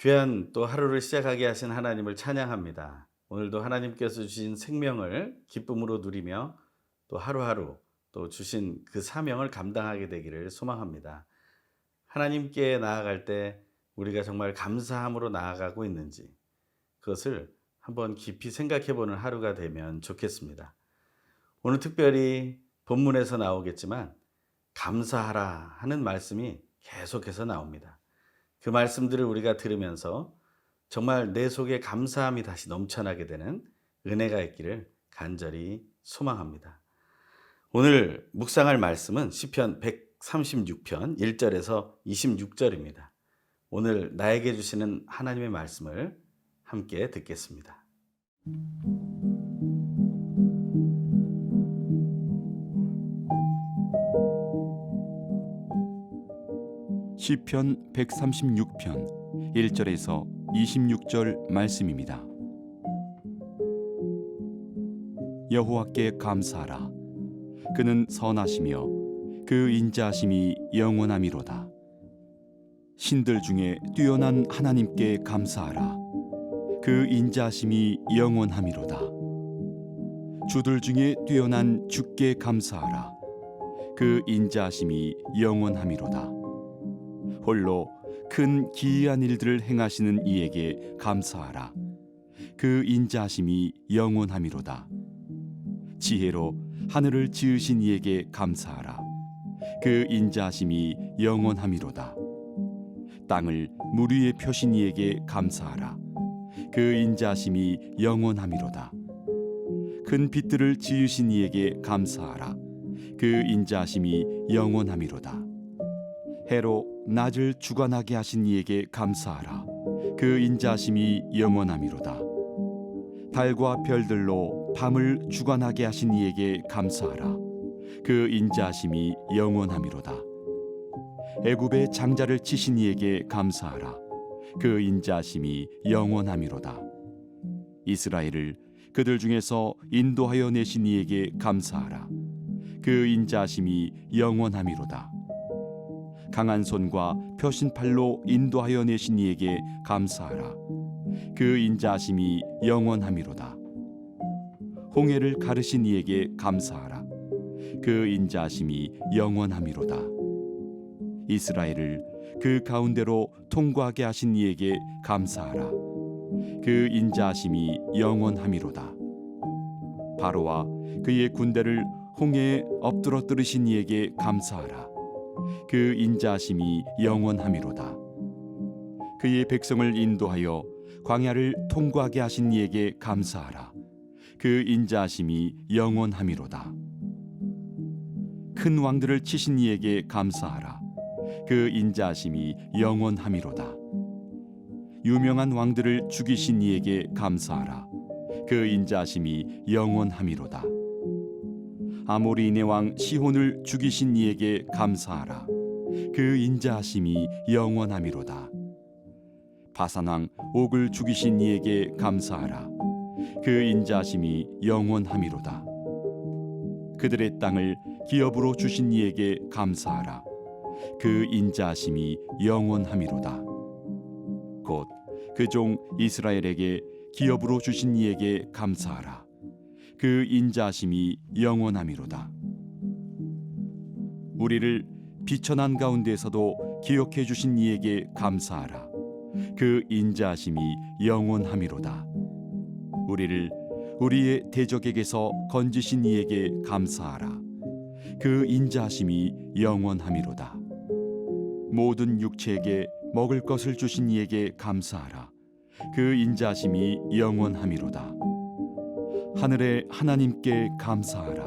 귀한 또 하루를 시작하게 하신 하나님을 찬양합니다. 오늘도 하나님께서 주신 생명을 기쁨으로 누리며 또 하루하루 또 주신 그 사명을 감당하게 되기를 소망합니다. 하나님께 나아갈 때 우리가 정말 감사함으로 나아가고 있는지 그것을 한번 깊이 생각해 보는 하루가 되면 좋겠습니다. 오늘 특별히 본문에서 나오겠지만 감사하라 하는 말씀이 계속해서 나옵니다. 그 말씀들을 우리가 들으면서 정말 내 속에 감사함이 다시 넘쳐나게 되는 은혜가 있기를 간절히 소망합니다. 오늘 묵상할 말씀은 시편 136편 1절에서 26절입니다. 오늘 나에게 주시는 하나님의 말씀을 함께 듣겠습니다. 시편 136편 1절에서 26절 말씀입니다. 여호와께 감사하라. 그는 선하시며 그 인자하심이 영원함이로다. 신들 중에 뛰어난 하나님께 감사하라. 그 인자하심이 영원함이로다. 주들 중에 뛰어난 주께 감사하라. 그 인자하심이 영원함이로다. 홀로 큰 기이한 일들을 행하시는 이에게 감사하라. 그 인자하심이 영원함이로다. 지혜로 하늘을 지으신 이에게 감사하라. 그 인자하심이 영원함이로다. 땅을 물 위에 펴신 이에게 감사하라. 그 인자하심이 영원함이로다. 큰 빛들을 지으신 이에게 감사하라. 그 인자하심이 영원함이로다. 해로 낮을 주관하게 하신 이에게 감사하라. 그 인자하심이 영원함이로다. 달과 별들로 밤을 주관하게 하신 이에게 감사하라. 그 인자하심이 영원함이로다. 애굽의 장자를 치신 이에게 감사하라. 그 인자하심이 영원함이로다. 이스라엘을 그들 중에서 인도하여 내신 이에게 감사하라. 그 인자하심이 영원함이로다. 강한 손과 펴신 팔로 인도하여 내신 이에게 감사하라. 그 인자하심이 영원함이로다. 홍해를 가르신 이에게 감사하라. 그 인자하심이 영원함이로다. 이스라엘을 그 가운데로 통과하게 하신 이에게 감사하라. 그 인자하심이 영원함이로다. 바로와 그의 군대를 홍해에 엎드러뜨리신 이에게 감사하라. 그 인자하심이 영원함이로다. 그의 백성을 인도하여 광야를 통과하게 하신 이에게 감사하라. 그 인자하심이 영원함이로다. 큰 왕들을 치신 이에게 감사하라. 그 인자하심이 영원함이로다. 유명한 왕들을 죽이신 이에게 감사하라. 그 인자하심이 영원함이로다. 아모리인의 왕 시혼을 죽이신 이에게 감사하라. 그 인자하심이 영원함이로다. 바산 왕 옥을 죽이신 이에게 감사하라. 그 인자하심이 영원함이로다. 그들의 땅을 기업으로 주신 이에게 감사하라. 그 인자하심이 영원함이로다. 곧 그 종 이스라엘에게 기업으로 주신 이에게 감사하라. 그 인자하심이 영원함이로다. 우리를 비천한 가운데서도 기억해 주신 이에게 감사하라. 그 인자하심이 영원함이로다. 우리를 우리의 대적에게서 건지신 이에게 감사하라. 그 인자하심이 영원함이로다. 모든 육체에게 먹을 것을 주신 이에게 감사하라. 그 인자하심이 영원함이로다. 하늘의 하나님께 감사하라.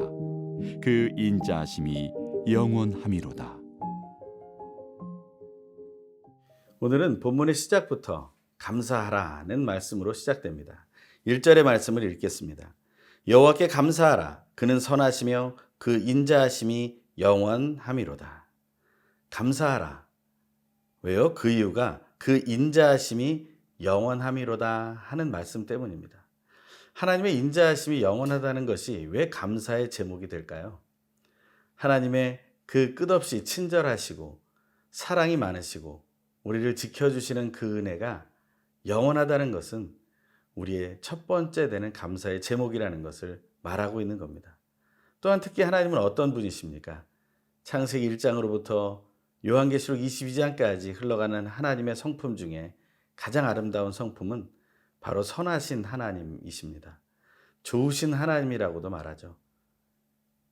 그 인자하심이 영원함이로다. 오늘은 본문의 시작부터 감사하라는 말씀으로 시작됩니다. 1절의 말씀을 읽겠습니다. 여호와께 감사하라. 그는 선하시며 그 인자하심이 영원함이로다. 감사하라. 왜요? 그 이유가 그 인자하심이 영원함이로다 하는 말씀 때문입니다. 하나님의 인자하심이 영원하다는 것이 왜 감사의 제목이 될까요? 하나님의 그 끝없이 친절하시고 사랑이 많으시고 우리를 지켜주시는 그 은혜가 영원하다는 것은 우리의 첫 번째 되는 감사의 제목이라는 것을 말하고 있는 겁니다. 또한 특히 하나님은 어떤 분이십니까? 창세기 1장으로부터 요한계시록 22장까지 흘러가는 하나님의 성품 중에 가장 아름다운 성품은 바로 선하신 하나님이십니다. 좋으신 하나님이라고도 말하죠.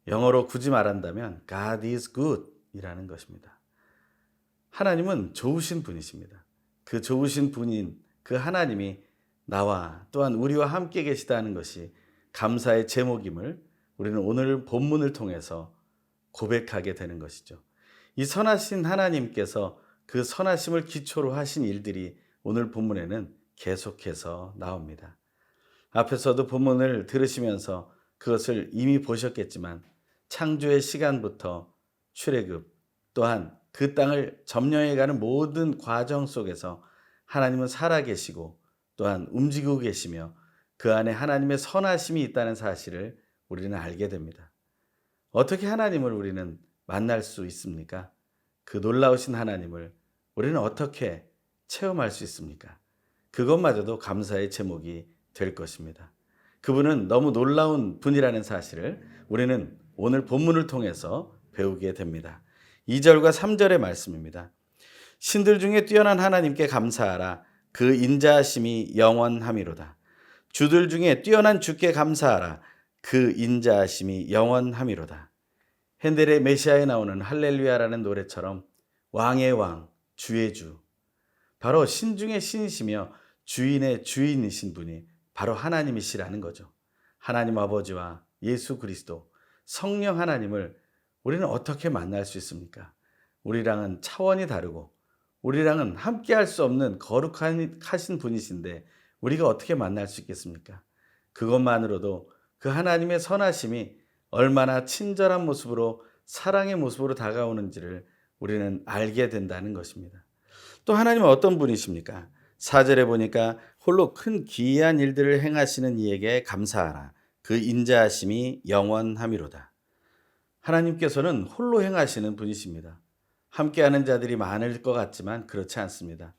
영어로 굳이 말한다면 God is good 이라는 것입니다. 하나님은 좋으신 분이십니다. 그 좋으신 분인 그 하나님이 나와 또한 우리와 함께 계시다는 것이 감사의 제목임을 우리는 오늘 본문을 통해서 고백하게 되는 것이죠. 이 선하신 하나님께서 그 선하심을 기초로 하신 일들이 오늘 본문에는 계속해서 나옵니다. 앞에서도 본문을 들으시면서 그것을 이미 보셨겠지만 창조의 시간부터 출애굽 또한 그 땅을 점령해가는 모든 과정 속에서 하나님은 살아계시고 또한 움직이고 계시며 그 안에 하나님의 선하심이 있다는 사실을 우리는 알게 됩니다. 어떻게 하나님을 우리는 만날 수 있습니까? 그 놀라우신 하나님을 우리는 어떻게 체험할 수 있습니까? 그것마저도 감사의 제목이 될 것입니다. 그분은 너무 놀라운 분이라는 사실을 우리는 오늘 본문을 통해서 배우게 됩니다. 2절과 3절의 말씀입니다. 신들 중에 뛰어난 하나님께 감사하라. 그 인자하심이 영원함이로다. 주들 중에 뛰어난 주께 감사하라. 그 인자하심이 영원함이로다. 핸델의 메시아에 나오는 할렐루야라는 노래처럼 왕의 왕, 주의 주, 바로 신 중의 신이시며 주인의 주인이신 분이 바로 하나님이시라는 거죠. 하나님 아버지와 예수 그리스도, 성령 하나님을 우리는 어떻게 만날 수 있습니까? 우리랑은 차원이 다르고 우리랑은 함께 할 수 없는 거룩하신 분이신데 우리가 어떻게 만날 수 있겠습니까? 그것만으로도 그 하나님의 선하심이 얼마나 친절한 모습으로 사랑의 모습으로 다가오는지를 우리는 알게 된다는 것입니다. 또 하나님은 어떤 분이십니까? 4절에 보니까 홀로 큰 기이한 일들을 행하시는 이에게 감사하라. 그 인자하심이 영원함이로다. 하나님께서는 홀로 행하시는 분이십니다. 함께하는 자들이 많을 것 같지만 그렇지 않습니다.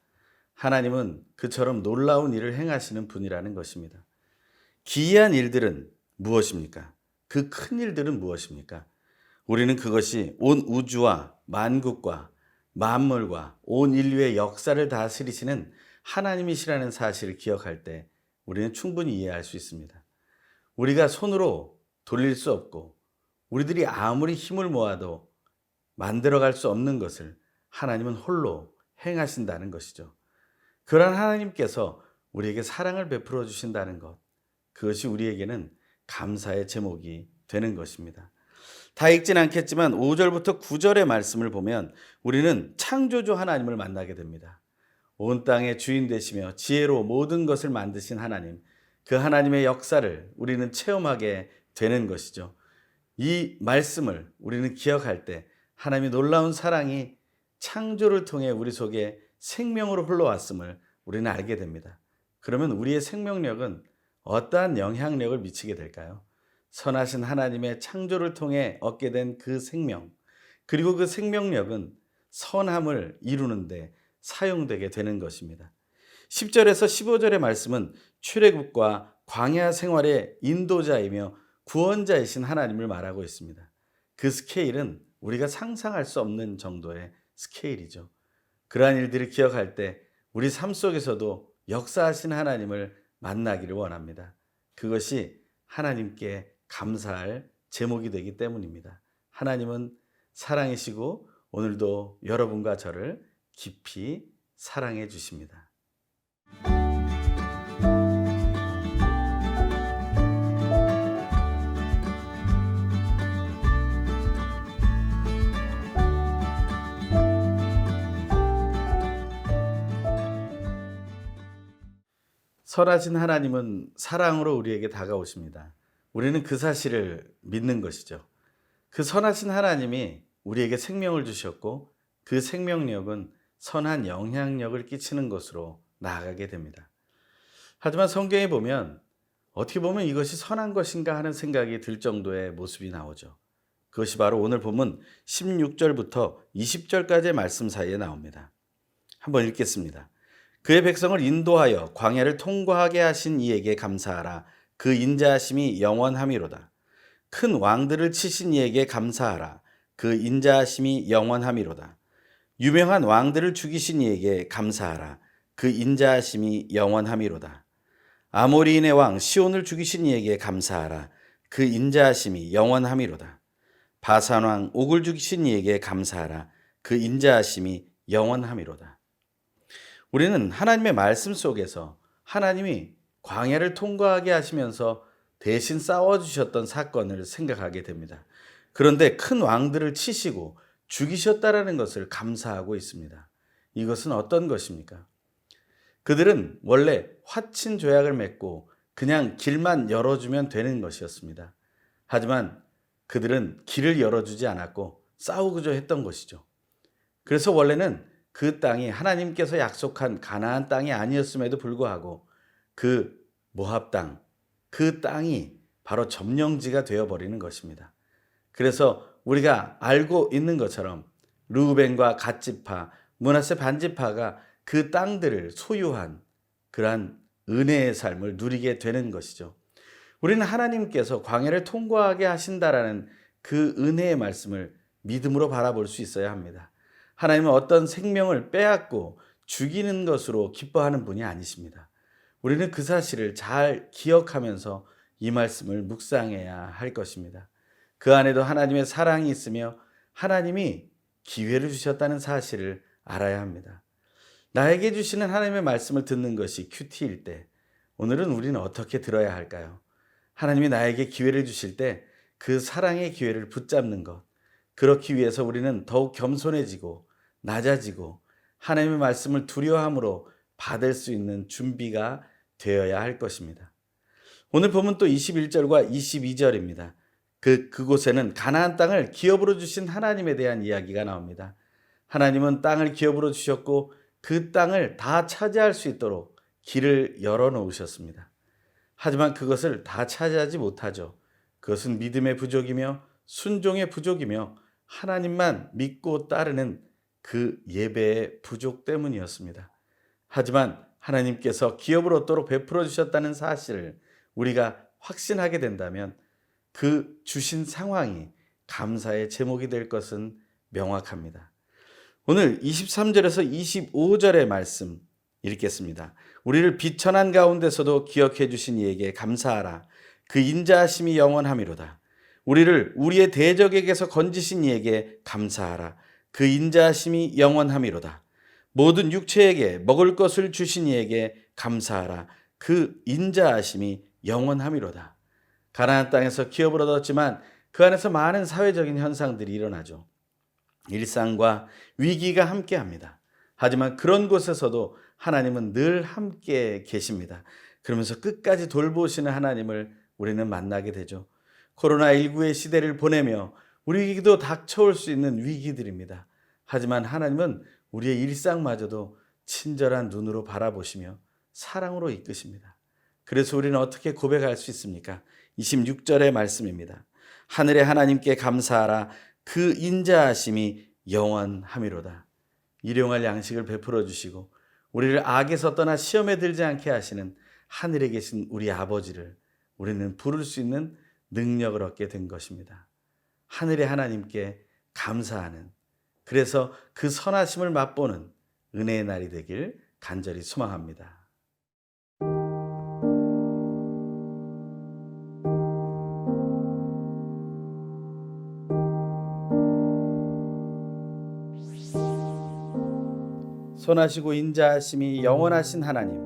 하나님은 그처럼 놀라운 일을 행하시는 분이라는 것입니다. 기이한 일들은 무엇입니까? 그 큰 일들은 무엇입니까? 우리는 그것이 온 우주와 만국과 만물과 온 인류의 역사를 다스리시는 하나님이시라는 사실을 기억할 때 우리는 충분히 이해할 수 있습니다. 우리가 손으로 돌릴 수 없고 우리들이 아무리 힘을 모아도 만들어갈 수 없는 것을 하나님은 홀로 행하신다는 것이죠. 그러한 하나님께서 우리에게 사랑을 베풀어 주신다는 것, 그것이 우리에게는 감사의 제목이 되는 것입니다. 다 읽진 않겠지만 5절부터 9절의 말씀을 보면 우리는 창조주 하나님을 만나게 됩니다. 온 땅의 주인 되시며 지혜로 모든 것을 만드신 하나님, 그 하나님의 역사를 우리는 체험하게 되는 것이죠. 이 말씀을 우리는 기억할 때 하나님의 놀라운 사랑이 창조를 통해 우리 속에 생명으로 흘러왔음을 우리는 알게 됩니다. 그러면 우리의 생명력은 어떠한 영향력을 미치게 될까요? 선하신 하나님의 창조를 통해 얻게 된 그 생명, 그리고 그 생명력은 선함을 이루는데 사용되게 되는 것입니다. 10절에서 15절의 말씀은 출애굽과 광야 생활의 인도자이며 구원자이신 하나님을 말하고 있습니다. 그 스케일은 우리가 상상할 수 없는 정도의 스케일이죠. 그러한 일들을 기억할 때 우리 삶 속에서도 역사하신 하나님을 만나기를 원합니다. 그것이 하나님께 감사할 제목이 되기 때문입니다. 하나님은 사랑이시고 오늘도 여러분과 저를 깊이 사랑해 주십니다. 선하신 하나님은 사랑으로 우리에게 다가오십니다. 우리는 그 사실을 믿는 것이죠. 그 선하신 하나님이 우리에게 생명을 주셨고 그 생명력은 선한 영향력을 끼치는 것으로 나아가게 됩니다. 하지만 성경에 보면 어떻게 보면 이것이 선한 것인가 하는 생각이 들 정도의 모습이 나오죠. 그것이 바로 오늘 본문 16절부터 20절까지의 말씀 사이에 나옵니다. 한번 읽겠습니다. 그의 백성을 인도하여 광야를 통과하게 하신 이에게 감사하라. 그 인자하심이 영원함이로다. 큰 왕들을 치신 이에게 감사하라. 그 인자하심이 영원함이로다. 유명한 왕들을 죽이신 이에게 감사하라. 그 인자하심이 영원함이로다. 아모리인의 왕 시온을 죽이신 이에게 감사하라. 그 인자하심이 영원함이로다. 바산 왕 옥을 죽이신 이에게 감사하라. 그 인자하심이 영원함이로다. 우리는 하나님의 말씀 속에서 하나님이 광야를 통과하게 하시면서 대신 싸워주셨던 사건을 생각하게 됩니다. 그런데 큰 왕들을 치시고 죽이셨다라는 것을 감사하고 있습니다. 이것은 어떤 것입니까? 그들은 원래 화친 조약을 맺고 그냥 길만 열어주면 되는 것이었습니다. 하지만 그들은 길을 열어주지 않았고 싸우고자 했던 것이죠. 그래서 원래는 그 땅이 하나님께서 약속한 가나안 땅이 아니었음에도 불구하고 그 모압 땅, 그 땅이 바로 점령지가 되어버리는 것입니다. 그래서 우리가 알고 있는 것처럼 르우벤과 갓지파, 므낫세 반지파가 그 땅들을 소유한 그러한 은혜의 삶을 누리게 되는 것이죠. 우리는 하나님께서 광야를 통과하게 하신다라는 그 은혜의 말씀을 믿음으로 바라볼 수 있어야 합니다. 하나님은 어떤 생명을 빼앗고 죽이는 것으로 기뻐하는 분이 아니십니다. 우리는 그 사실을 잘 기억하면서 이 말씀을 묵상해야 할 것입니다. 그 안에도 하나님의 사랑이 있으며 하나님이 기회를 주셨다는 사실을 알아야 합니다. 나에게 주시는 하나님의 말씀을 듣는 것이 큐티일 때 오늘은 우리는 어떻게 들어야 할까요? 하나님이 나에게 기회를 주실 때 그 사랑의 기회를 붙잡는 것, 그렇기 위해서 우리는 더욱 겸손해지고 낮아지고 하나님의 말씀을 두려워함으로 받을 수 있는 준비가 되어야 할 것입니다. 오늘 보면 또 21절과 22절입니다. 그곳에는 가나안 땅을 기업으로 주신 하나님에 대한 이야기가 나옵니다. 하나님은 땅을 기업으로 주셨고 그 땅을 다 차지할 수 있도록 길을 열어놓으셨습니다. 하지만 그것을 다 차지하지 못하죠. 그것은 믿음의 부족이며 순종의 부족이며 하나님만 믿고 따르는 그 예배의 부족 때문이었습니다. 하지만 하나님께서 기업을 얻도록 베풀어 주셨다는 사실을 우리가 확신하게 된다면 그 주신 상황이 감사의 제목이 될 것은 명확합니다. 오늘 23절에서 25절의 말씀 읽겠습니다. 우리를 비천한 가운데서도 기억해 주신 이에게 감사하라. 그 인자하심이 영원함이로다. 우리를 우리의 대적에게서 건지신 이에게 감사하라. 그 인자하심이 영원함이로다. 모든 육체에게 먹을 것을 주신 이에게 감사하라. 그 인자하심이 영원함이로다. 가나안 땅에서 기업을 얻었지만 그 안에서 많은 사회적인 현상들이 일어나죠. 일상과 위기가 함께합니다. 하지만 그런 곳에서도 하나님은 늘 함께 계십니다. 그러면서 끝까지 돌보시는 하나님을 우리는 만나게 되죠. 코로나19의 시대를 보내며 우리에게도 닥쳐올 수 있는 위기들입니다. 하지만 하나님은 우리의 일상마저도 친절한 눈으로 바라보시며 사랑으로 이끄십니다. 그래서 우리는 어떻게 고백할 수 있습니까? 26절의 말씀입니다. 하늘의 하나님께 감사하라. 그 인자하심이 영원함이로다. 일용할 양식을 베풀어 주시고 우리를 악에서 떠나 시험에 들지 않게 하시는 하늘에 계신 우리 아버지를 우리는 부를 수 있는 능력을 얻게 된 것입니다. 하늘의 하나님께 감사하는, 그래서 그 선하심을 맛보는 은혜의 날이 되길 간절히 소망합니다. 선하시고 인자하심이 영원하신 하나님,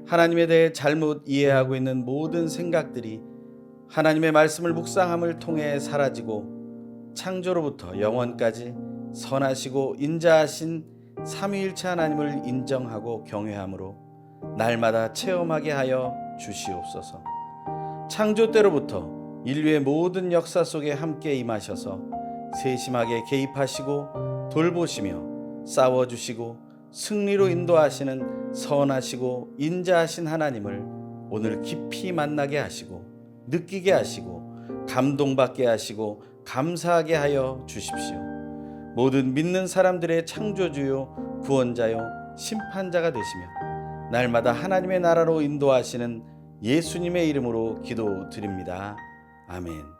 하나님에 대해 잘못 이해하고 있는 모든 생각들이 하나님의 말씀을 묵상함을 통해 사라지고 창조로부터 영원까지 선하시고 인자하신 삼위일체 하나님을 인정하고 경외함으로 날마다 체험하게 하여 주시옵소서. 창조 때로부터 인류의 모든 역사 속에 함께 임하셔서 세심하게 개입하시고 돌보시며 싸워주시고 승리로 인도하시는 선하시고 인자하신 하나님을 오늘 깊이 만나게 하시고 느끼게 하시고 감동받게 하시고 감사하게 하여 주십시오. 모든 믿는 사람들의 창조주요 구원자요 심판자가 되시며 날마다 하나님의 나라로 인도하시는 예수님의 이름으로 기도드립니다. 아멘.